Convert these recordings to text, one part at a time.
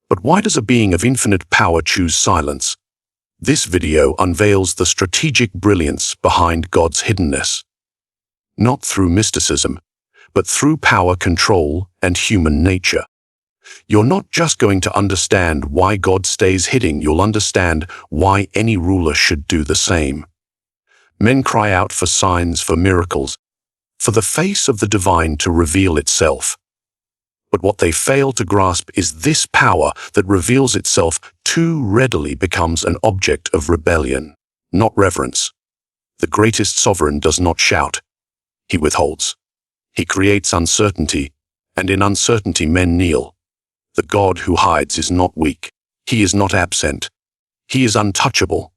But why does a being of infinite power choose silence? This video unveils the strategic brilliance behind God's hiddenness. Not through mysticism, but through power control and human nature. You're not just going to understand why God stays hidden, you'll understand why any ruler should do the same. Men cry out for signs, for miracles, for the face of the divine to reveal itself. But what they fail to grasp is this power that reveals itself too readily becomes an object of rebellion, not reverence. The greatest sovereign does not shout. He withholds. He creates uncertainty, and in uncertainty men kneel. The God who hides is not weak. He is not absent. He is untouchable.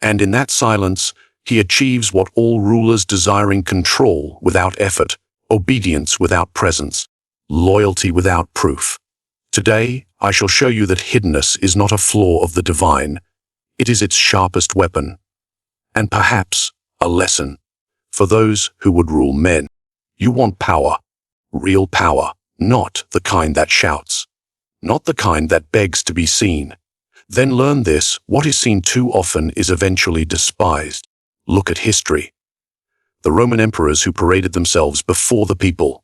And in that silence, he achieves what all rulers desiring control without effort, obedience without presence, loyalty without proof. Today, I shall show you that hiddenness is not a flaw of the divine. It is its sharpest weapon. And perhaps a lesson for those who would rule men. You want power, real power, not the kind that shouts, not the kind that begs to be seen. Then learn this: what is seen too often is eventually despised. Look at history. The Roman emperors who paraded themselves before the people.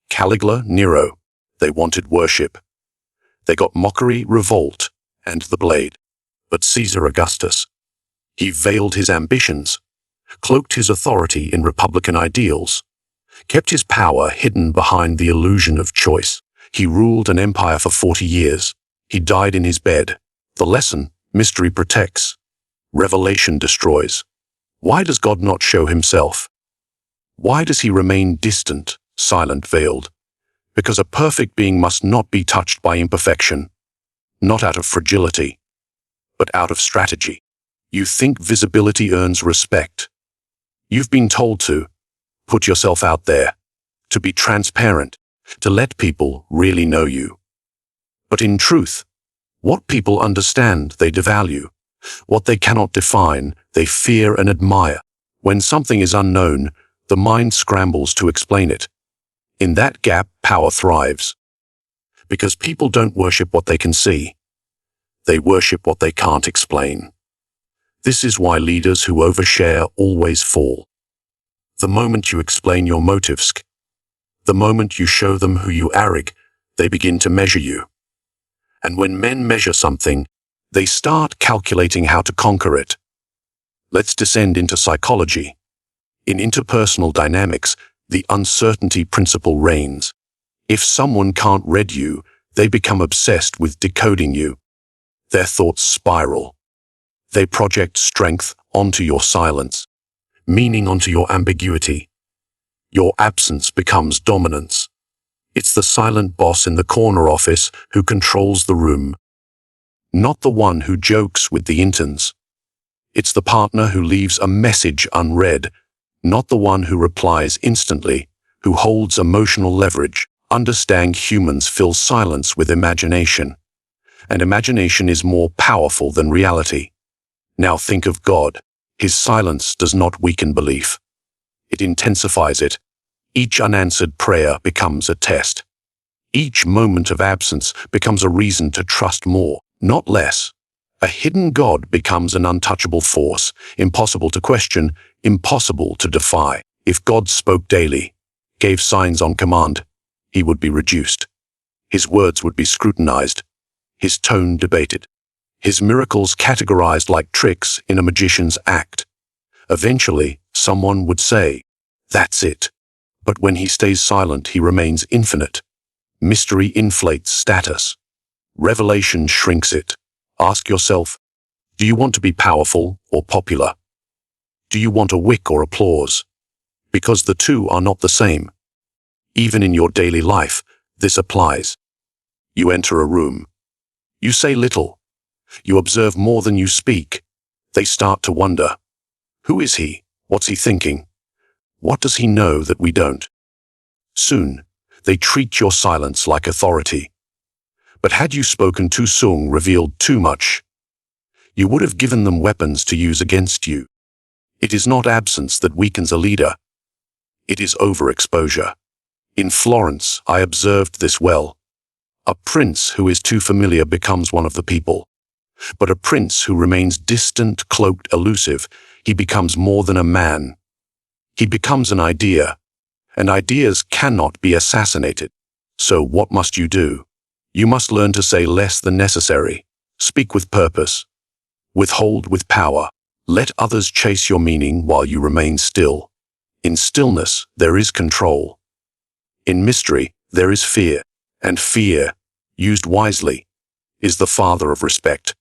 Caligula, Nero, they wanted worship. They got mockery, revolt, and the blade. But Caesar Augustus, he veiled his ambitions, cloaked his authority in republican ideals, kept his power hidden behind the illusion of choice. He ruled an empire for 40 years. He died in his bed. The lesson: mystery protects, revelation destroys. Why does God not show himself? Why does he remain distant, silent, veiled? Because a perfect being must not be touched by imperfection, not out of fragility, but out of strategy. You think visibility earns respect. You've been told to put yourself out there, to be transparent, to let people really know you. But in truth, what people understand, they devalue. What they cannot define, they fear and admire. When something is unknown, the mind scrambles to explain it. In that gap, power thrives. Because people don't worship what they can see. They worship what they can't explain. This is why leaders who overshare always fall. The moment you explain your motives, the moment you show them who you are, they begin to measure you. And when men measure something, they start calculating how to conquer it. Let's descend into psychology. In interpersonal dynamics, the uncertainty principle reigns. If someone can't read you, they become obsessed with decoding you. Their thoughts spiral. They project strength onto your silence, meaning onto your ambiguity. Your absence becomes dominance. It's the silent boss in the corner office who controls the room, not the one who jokes with the interns. It's the partner who leaves a message unread, not the one who replies instantly, who holds emotional leverage. Understand, humans fill silence with imagination, and imagination is more powerful than reality. Now think of God. His silence does not weaken belief. It intensifies it. Each unanswered prayer becomes a test. Each moment of absence becomes a reason to trust more, not less. A hidden God becomes an untouchable force, impossible to question, impossible to defy. If God spoke daily, gave signs on command, he would be reduced. His words would be scrutinized, his tone debated, his miracles categorized like tricks in a magician's act. Eventually, someone would say, "That's it." But when he stays silent, he remains infinite. Mystery inflates status. Revelation shrinks it. Ask yourself, do you want to be powerful or popular? Do you want a wick or applause? Because the two are not the same. Even in your daily life, this applies. You enter a room. You say little. You observe more than you speak. They start to wonder, who is he? What's he thinking? What does he know that we don't? Soon, they treat your silence like authority. But had you spoken too soon, revealed too much, you would have given them weapons to use against you. It is not absence that weakens a leader. It is overexposure. In Florence, I observed this well. A prince who is too familiar becomes one of the people. But a prince who remains distant, cloaked, elusive, he becomes more than a man. He becomes an idea, and ideas cannot be assassinated. So what must you do? You must learn to say less than necessary, speak with purpose, withhold with power. Let others chase your meaning while you remain still. In stillness, there is control. In mystery, there is fear, and fear, used wisely, is the father of respect.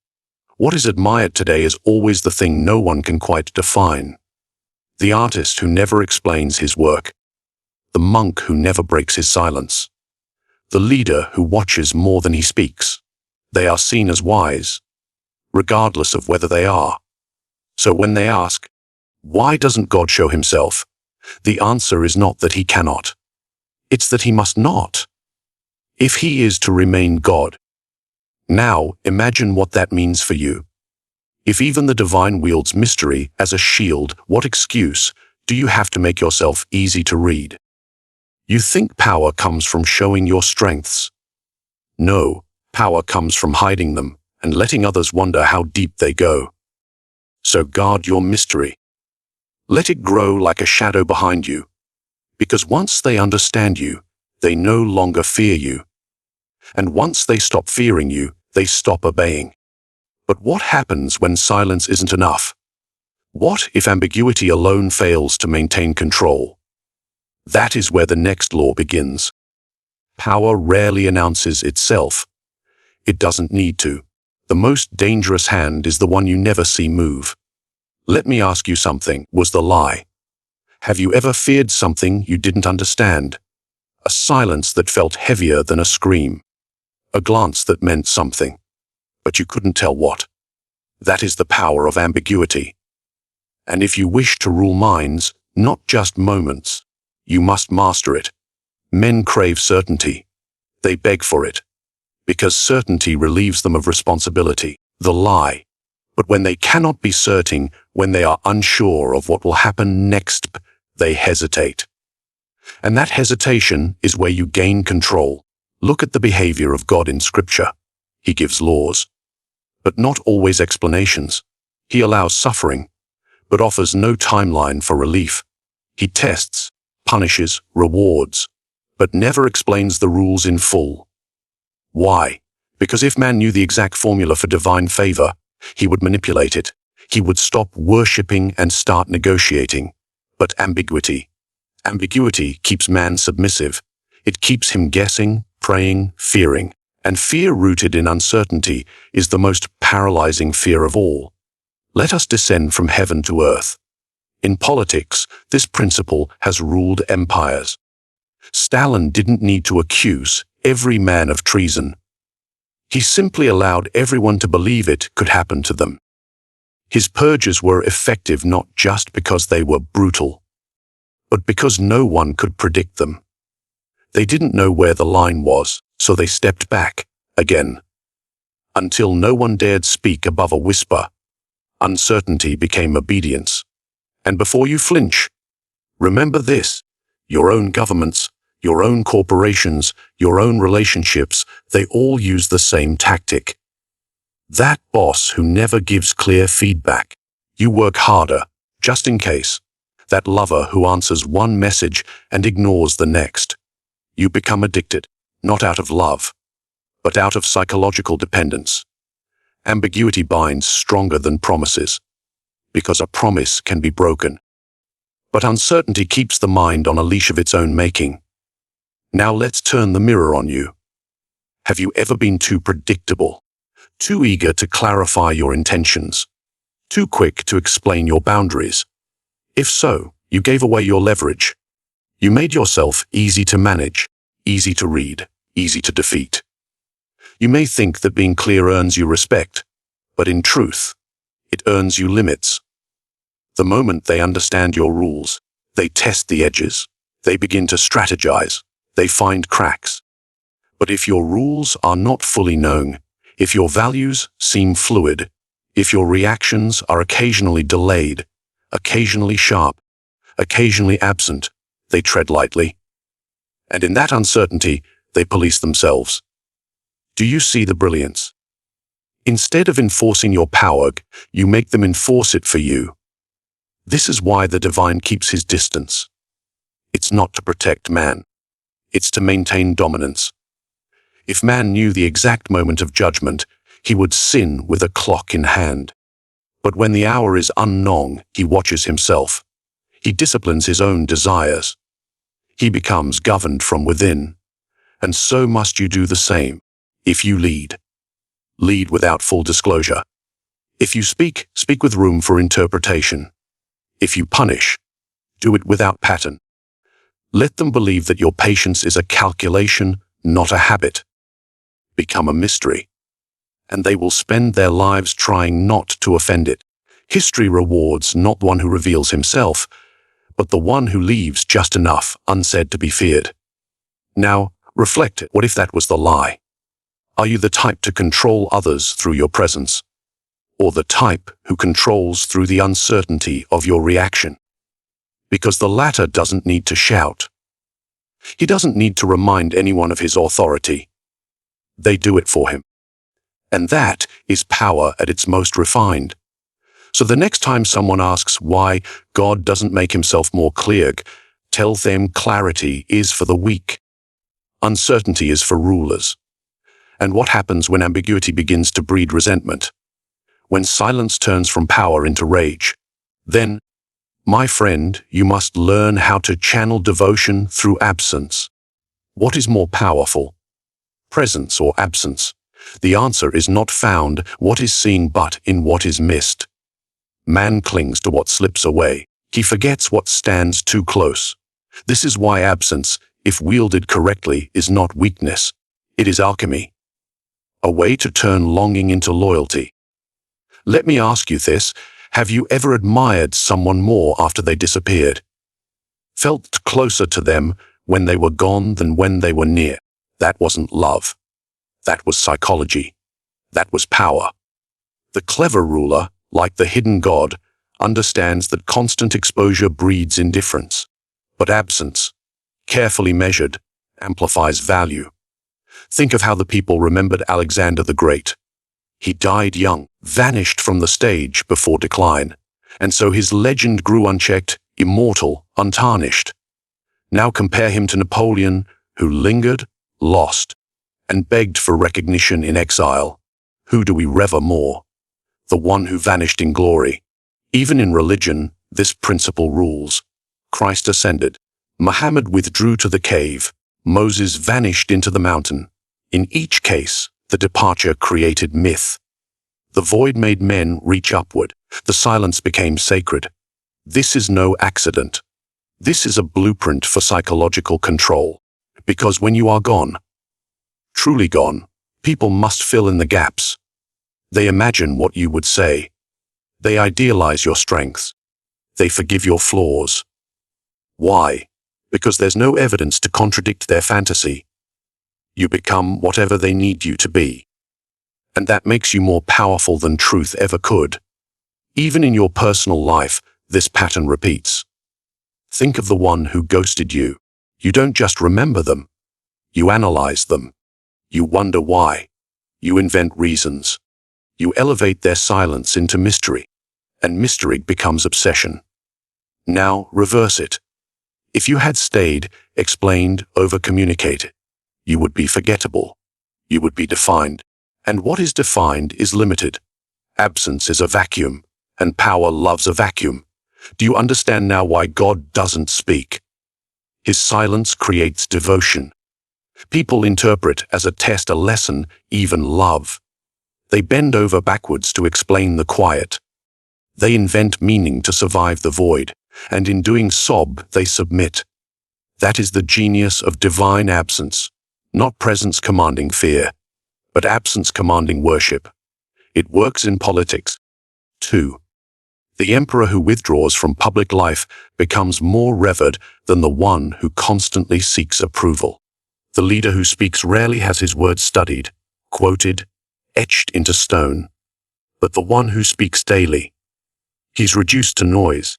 What is admired today is always the thing no one can quite define. The artist who never explains his work, the monk who never breaks his silence, the leader who watches more than he speaks. They are seen as wise, regardless of whether they are. So when they ask, why doesn't God show himself? The answer is not that he cannot. It's that he must not. If he is to remain God. Now, imagine what that means for you. If even the divine wields mystery as a shield, what excuse do you have to make yourself easy to read? You think power comes from showing your strengths. No, power comes from hiding them and letting others wonder how deep they go. So guard your mystery. Let it grow like a shadow behind you, because once they understand you, they no longer fear you. And once they stop fearing you, they stop obeying. But what happens when silence isn't enough? What if ambiguity alone fails to maintain control? That is where the next law begins. Power rarely announces itself. It doesn't need to. The most dangerous hand is the one you never see move. Let me ask you something, was the lie? Have you ever feared something you didn't understand? A silence that felt heavier than a scream. A glance that meant something, but you couldn't tell what. That is the power of ambiguity. And if you wish to rule minds, not just moments, you must master it. Men crave certainty. They beg for it, because certainty relieves them of responsibility, the lie. But when they cannot be certain, when they are unsure of what will happen next, they hesitate. And that hesitation is where you gain control. Look at the behavior of God in Scripture. He gives laws, but not always explanations. He allows suffering, but offers no timeline for relief. He tests, punishes, rewards, but never explains the rules in full. Why? Because if man knew the exact formula for divine favor, he would manipulate it. He would stop worshipping and start negotiating. But ambiguity keeps man submissive. It keeps him guessing, praying, fearing. And fear rooted in uncertainty is the most paralyzing fear of all. Let us descend from heaven to earth. In politics, this principle has ruled empires. Stalin didn't need to accuse every man of treason. He simply allowed everyone to believe it could happen to them. His purges were effective not just because they were brutal, but because no one could predict them. They didn't know where the line was, so they stepped back, again. Until no one dared speak above a whisper, uncertainty became obedience. And before you flinch, remember this: your own governments, your own corporations, your own relationships, they all use the same tactic. That boss who never gives clear feedback. You work harder, just in case. That lover who answers one message and ignores the next. You become addicted, not out of love, but out of psychological dependence. Ambiguity binds stronger than promises, because a promise can be broken. But uncertainty keeps the mind on a leash of its own making. Now let's turn the mirror on you. Have you ever been too predictable, too eager to clarify your intentions, too quick to explain your boundaries? If so, you gave away your leverage. You made yourself easy to manage, easy to read, easy to defeat. You may think that being clear earns you respect, but in truth, it earns you limits. The moment they understand your rules, they test the edges, they begin to strategize, they find cracks. But if your rules are not fully known, if your values seem fluid, if your reactions are occasionally delayed, occasionally sharp, occasionally absent, they tread lightly. And in that uncertainty, they police themselves. Do you see the brilliance? Instead of enforcing your power, you make them enforce it for you. This is why the divine keeps his distance. It's not to protect man. It's to maintain dominance. If man knew the exact moment of judgment, he would sin with a clock in hand. But when the hour is unknown, he watches himself. He disciplines his own desires. He becomes governed from within. And so must you do the same. If you lead, lead without full disclosure. If you speak, speak with room for interpretation. If you punish, do it without pattern. Let them believe that your patience is a calculation, not a habit. Become a mystery, and they will spend their lives trying not to offend it. History rewards not the one who reveals himself, but the one who leaves just enough unsaid to be feared. Now, reflect, what if that was the lie? Are you the type to control others through your presence, or the type who controls through the uncertainty of your reaction? Because the latter doesn't need to shout. He doesn't need to remind anyone of his authority. They do it for him. And that is power at its most refined. So the next time someone asks why God doesn't make himself more clear, tell them clarity is for the weak. Uncertainty is for rulers. And what happens when ambiguity begins to breed resentment? When silence turns from power into rage? Then, my friend, you must learn how to channel devotion through absence. What is more powerful? Presence or absence? The answer is not found what is seen but in what is missed. Man clings to what slips away. He forgets what stands too close. This is why absence, if wielded correctly, is not weakness. It is alchemy. A way to turn longing into loyalty. Let me ask you this, have you ever admired someone more after they disappeared? Felt closer to them when they were gone than when they were near? That wasn't love. That was psychology. That was power. The clever ruler, like the hidden god, understands that constant exposure breeds indifference. But absence, carefully measured, amplifies value. Think of how the people remembered Alexander the Great. He died young, vanished from the stage before decline, and so his legend grew unchecked, immortal, untarnished. Now compare him to Napoleon, who lingered, lost, and begged for recognition in exile. Who do we revere more? The one who vanished in glory. Even in religion, this principle rules. Christ ascended. Muhammad withdrew to the cave. Moses vanished into the mountain. In each case, the departure created myth. The void made men reach upward. The silence became sacred. This is no accident. This is a blueprint for psychological control. Because when you are gone, truly gone, people must fill in the gaps. They imagine what you would say. They idealize your strengths. They forgive your flaws. Why? Because there's no evidence to contradict their fantasy. You become whatever they need you to be. And that makes you more powerful than truth ever could. Even in your personal life, this pattern repeats. Think of the one who ghosted you. You don't just remember them. You analyze them. You wonder why. You invent reasons. You elevate their silence into mystery. And mystery becomes obsession. Now reverse it. If you had stayed, explained, over-communicated, you would be forgettable. You would be defined. And what is defined is limited. Absence is a vacuum, and power loves a vacuum. Do you understand now why God doesn't speak? His silence creates devotion. People interpret as a test, a lesson, even love. They bend over backwards to explain the quiet. They invent meaning to survive the void, and in doing sob, they submit. That is the genius of divine absence. Not presence commanding fear, but absence commanding worship. It works in politics. 2. The emperor who withdraws from public life becomes more revered than the one who constantly seeks approval. The leader who speaks rarely has his words studied, quoted, etched into stone. But the one who speaks daily, he's reduced to noise.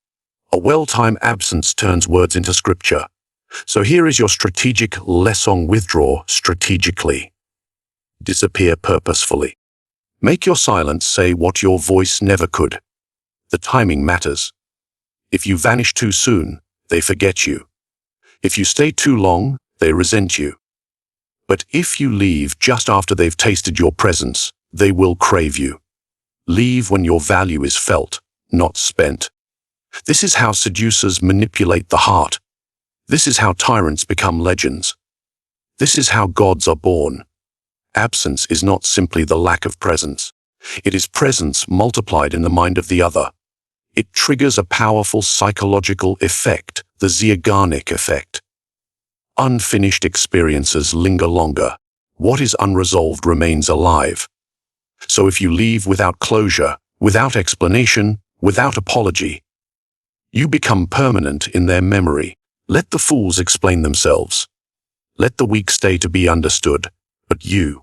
A well-timed absence turns words into scripture. So here is your strategic lesson: withdraw strategically. Disappear purposefully. Make your silence say what your voice never could. The timing matters. If you vanish too soon, they forget you. If you stay too long, they resent you. But if you leave just after they've tasted your presence, they will crave you. Leave when your value is felt, not spent. This is how seducers manipulate the heart. This is how tyrants become legends. This is how gods are born. Absence is not simply the lack of presence. It is presence multiplied in the mind of the other. It triggers a powerful psychological effect, the Zeigarnik effect. Unfinished experiences linger longer. What is unresolved remains alive. So if you leave without closure, without explanation, without apology, you become permanent in their memory. Let the fools explain themselves. Let the weak stay to be understood, but you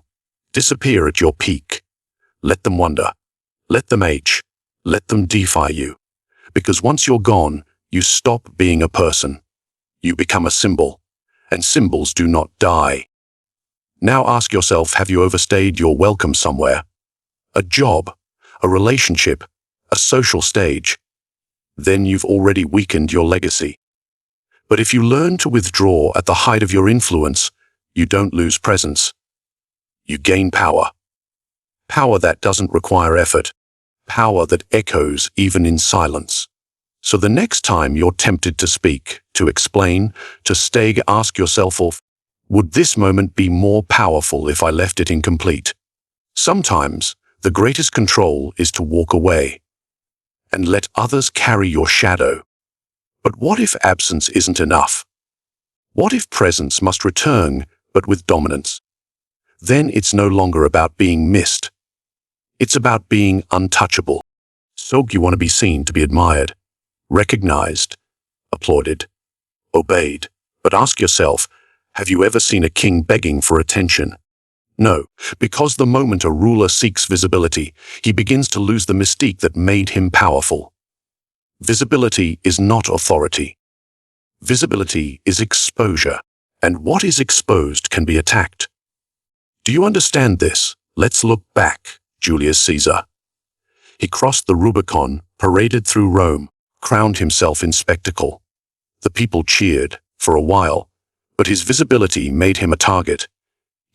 disappear at your peak. Let them wonder. Let them age. Let them defy you. Because once you're gone, you stop being a person. You become a symbol, and symbols do not die. Now ask yourself, have you overstayed your welcome somewhere? A job, a relationship, a social stage? Then you've already weakened your legacy. But if you learn to withdraw at the height of your influence, you don't lose presence. You gain power. Power that doesn't require effort. Power that echoes even in silence. So the next time you're tempted to speak, to explain, to stay, ask yourself, would this moment be more powerful if I left it incomplete? Sometimes, the greatest control is to walk away and let others carry your shadow. But what if absence isn't enough? What if presence must return, but with dominance? Then it's no longer about being missed. It's about being untouchable. So you want to be seen, to be admired, recognized, applauded, obeyed. But ask yourself, have you ever seen a king begging for attention? No, because the moment a ruler seeks visibility, he begins to lose the mystique that made him powerful. Visibility is not authority. Visibility is exposure, and what is exposed can be attacked. Do you understand this? Let's look back. Julius Caesar. He crossed the Rubicon, paraded through Rome, crowned himself in spectacle. The people cheered, for a while, but his visibility made him a target.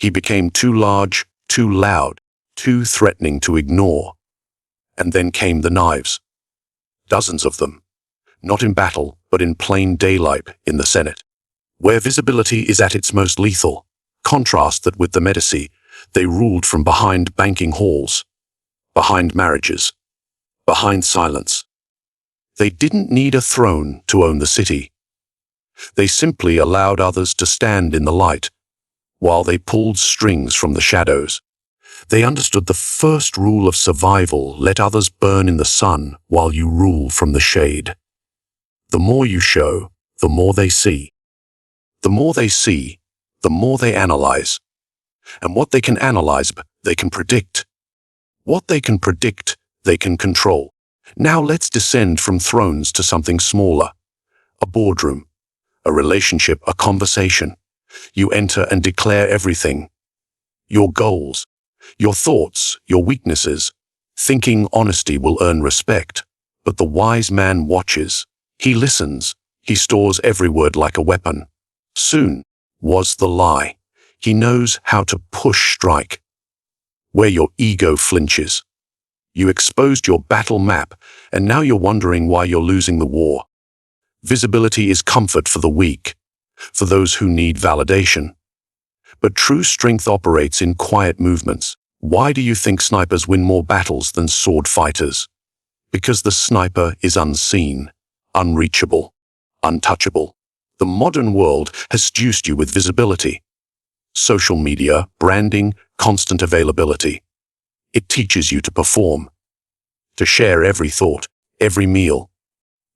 He became too large, too loud, too threatening to ignore. And then came the knives. Dozens of them. Not in battle, but in plain daylight in the Senate. Where visibility is at its most lethal. Contrast that with the Medici. They ruled from behind banking halls, behind marriages, behind silence. They didn't need a throne to own the city. They simply allowed others to stand in the light, while they pulled strings from the shadows. They understood the first rule of survival: let others burn in the sun while you rule from the shade. The more you show, the more they see. The more they see, the more they analyze. And what they can analyze, they can predict. What they can predict, they can control. Now let's descend from thrones to something smaller. A boardroom, a relationship, a conversation. You enter and declare everything. Your goals, your thoughts, your weaknesses. Thinking honesty will earn respect. But the wise man watches. He listens. He stores every word like a weapon. Soon was the lie. He knows how to push strike. Where your ego flinches. You exposed your battle map, and now you're wondering why you're losing the war. Visibility is comfort for the weak, for those who need validation. But true strength operates in quiet movements. Why do you think snipers win more battles than sword fighters? Because the sniper is unseen, unreachable, untouchable. The modern world has seduced you with visibility. Social media, branding, constant availability. It teaches you to perform, to share every thought, every meal,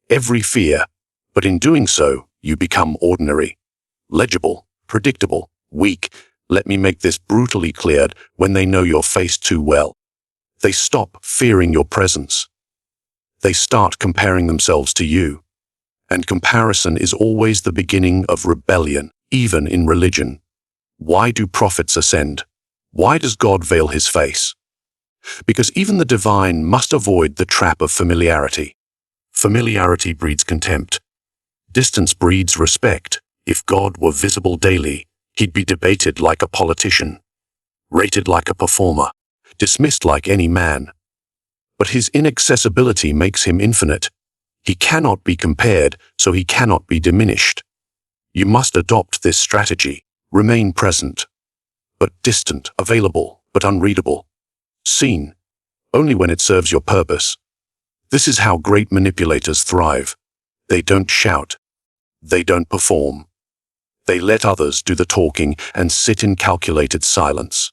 every fear. But in doing so, you become ordinary, legible, predictable, weak. Let me make this brutally clear: when they know your face too well, they stop fearing your presence. They start comparing themselves to you. And comparison is always the beginning of rebellion, even in religion. Why do prophets ascend? Why does God veil his face? Because even the divine must avoid the trap of familiarity. Familiarity breeds contempt. Distance breeds respect. If God were visible daily, he'd be debated like a politician, rated like a performer, dismissed like any man. But his inaccessibility makes him infinite. He cannot be compared, so he cannot be diminished. You must adopt this strategy. Remain present, but distant, available, but unreadable. Seen, only when it serves your purpose. This is how great manipulators thrive. They don't shout. They don't perform. They let others do the talking and sit in calculated silence.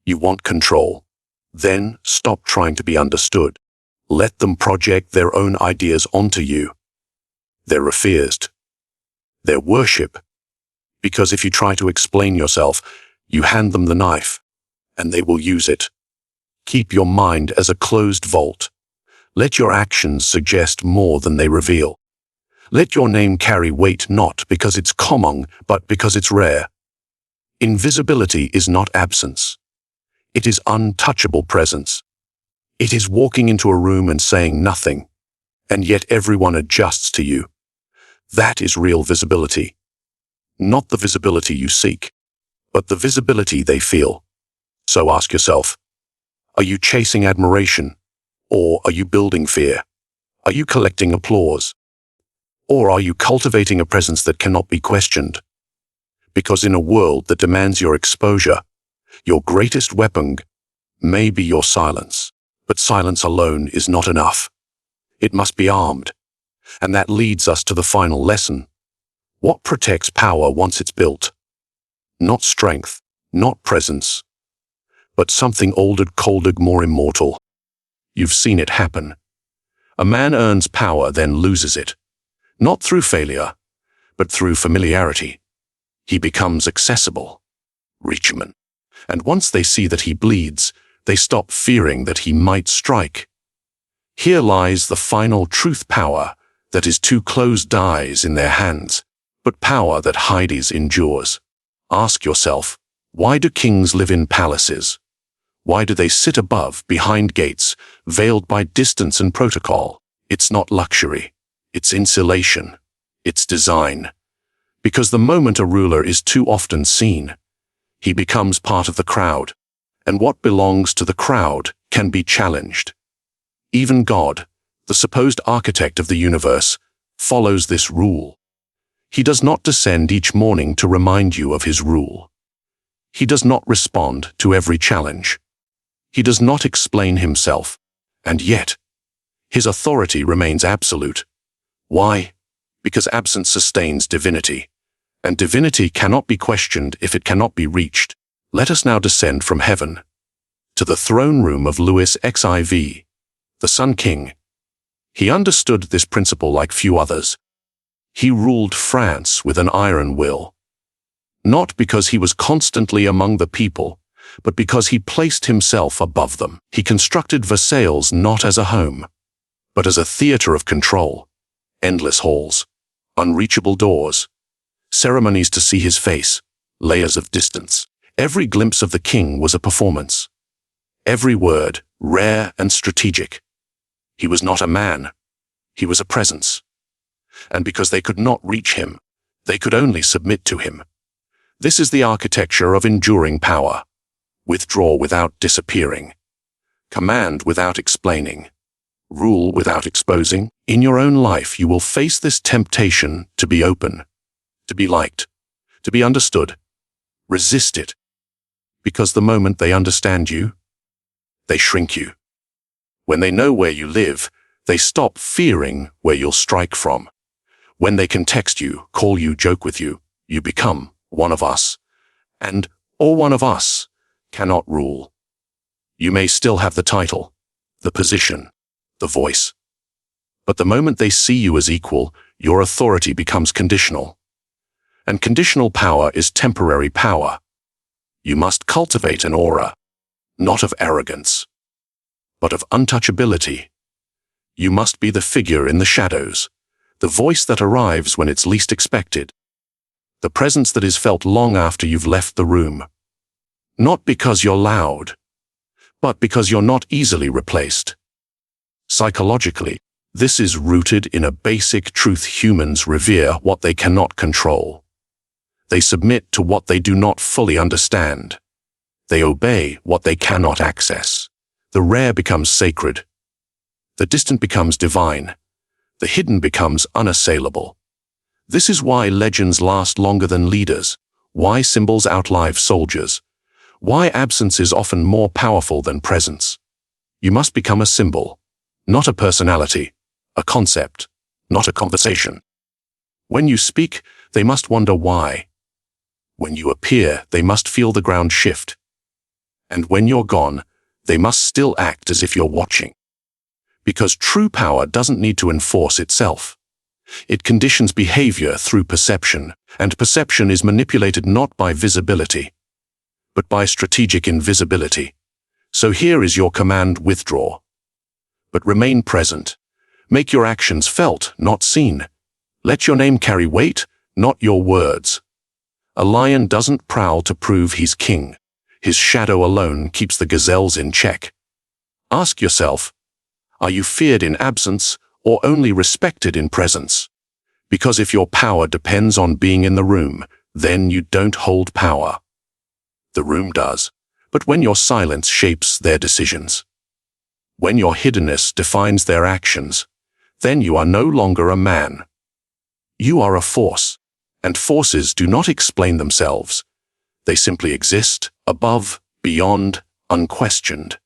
You want control. Then stop trying to be understood. Let them project their own ideas onto you. They're refused. They're worship. Because if you try to explain yourself, you hand them the knife, and they will use it. Keep your mind as a closed vault. Let your actions suggest more than they reveal. Let your name carry weight not because it's common, but because it's rare. Invisibility is not absence. It is untouchable presence. It is walking into a room and saying nothing, and yet everyone adjusts to you. That is real visibility. Not the visibility you seek, but the visibility they feel. So ask yourself, are you chasing admiration? Or are you building fear? Are you collecting applause? Or are you cultivating a presence that cannot be questioned? Because in a world that demands your exposure, your greatest weapon may be your silence. But silence alone is not enough. It must be armed. And that leads us to the final lesson. What protects power once it's built? Not strength, not presence, but something older, colder, more immortal. You've seen it happen. A man earns power, then loses it. Not through failure, but through familiarity. He becomes accessible, reachable. And once they see that he bleeds, they stop fearing that he might strike. Here lies the final truth: power that is too close dies in their hands, but power that hides endures. Ask yourself, why do kings live in palaces? Why do they sit above, behind gates, veiled by distance and protocol? It's not luxury. It's insulation. It's design. Because the moment a ruler is too often seen, he becomes part of the crowd. And what belongs to the crowd can be challenged. Even God, the supposed architect of the universe, follows this rule. He does not descend each morning to remind you of his rule. He does not respond to every challenge. He does not explain himself, and yet, his authority remains absolute. Why? Because absence sustains divinity, and divinity cannot be questioned if it cannot be reached. Let us now descend from heaven to the throne room of Louis XIV, the Sun King. He understood this principle like few others. He ruled France with an iron will, not because he was constantly among the people, but because he placed himself above them. He constructed Versailles not as a home, but as a theater of control. Endless halls, unreachable doors, ceremonies to see his face, layers of distance. Every glimpse of the king was a performance. Every word, rare and strategic. He was not a man. He was a presence. And because they could not reach him, they could only submit to him. This is the architecture of enduring power. Withdraw without disappearing. Command without explaining. Rule without exposing. In your own life, you will face this temptation to be open, to be liked, to be understood. Resist it. Because the moment they understand you, they shrink you. When they know where you live, they stop fearing where you'll strike from. When they can text you, call you, joke with you, you become one of us. And all one of us cannot rule. You may still have the title, the position, the voice. But the moment they see you as equal, your authority becomes conditional. And conditional power is temporary power. You must cultivate an aura, not of arrogance, but of untouchability. You must be the figure in the shadows, the voice that arrives when it's least expected, the presence that is felt long after you've left the room. Not because you're loud, but because you're not easily replaced. Psychologically, this is rooted in a basic truth: humans revere what they cannot control. They submit to what they do not fully understand. They obey what they cannot access. The rare becomes sacred. The distant becomes divine. The hidden becomes unassailable. This is why legends last longer than leaders, why symbols outlive soldiers, why absence is often more powerful than presence. You must become a symbol, not a personality, a concept, not a conversation. When you speak, they must wonder why. When you appear, they must feel the ground shift. And when you're gone, they must still act as if you're watching. Because true power doesn't need to enforce itself. It conditions behavior through perception, and perception is manipulated not by visibility, but by strategic invisibility. So here is your command: withdraw. But remain present. Make your actions felt, not seen. Let your name carry weight, not your words. A lion doesn't prowl to prove he's king. His shadow alone keeps the gazelles in check. Ask yourself, are you feared in absence or only respected in presence? Because if your power depends on being in the room, then you don't hold power. The room does, but when your silence shapes their decisions, when your hiddenness defines their actions, then you are no longer a man. You are a force, and forces do not explain themselves. They simply exist, above, beyond, unquestioned.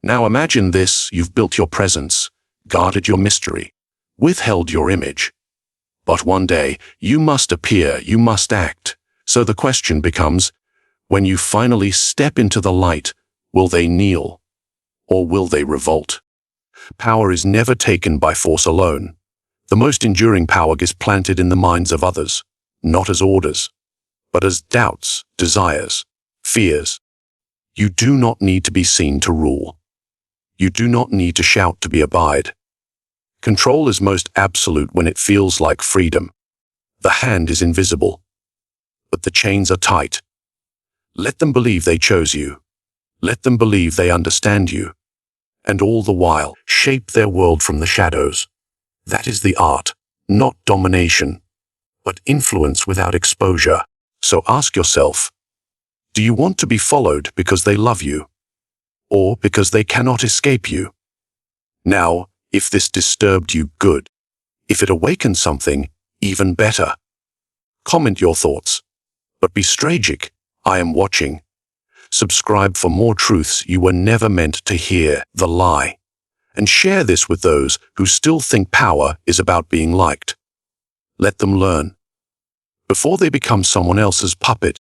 Now imagine this: you've built your presence, guarded your mystery, withheld your image. But one day, you must appear, you must act. So the question becomes, when you finally step into the light, will they kneel, or will they revolt? Power is never taken by force alone. The most enduring power is planted in the minds of others, not as orders, but as doubts, desires, fears. You do not need to be seen to rule. You do not need to shout to be abide. Control is most absolute when it feels like freedom. The hand is invisible, but the chains are tight. Let them believe they chose you. Let them believe they understand you. And all the while, shape their world from the shadows. That is the art, not domination, but influence without exposure. So ask yourself, do you want to be followed because they love you, or because they cannot escape you? Now, if this disturbed you, good. If it awakened something, even better. Comment your thoughts, but be strategic. I am watching. Subscribe for more truths you were never meant to hear, the lie. And share this with those who still think power is about being liked. Let them learn, before they become someone else's puppet.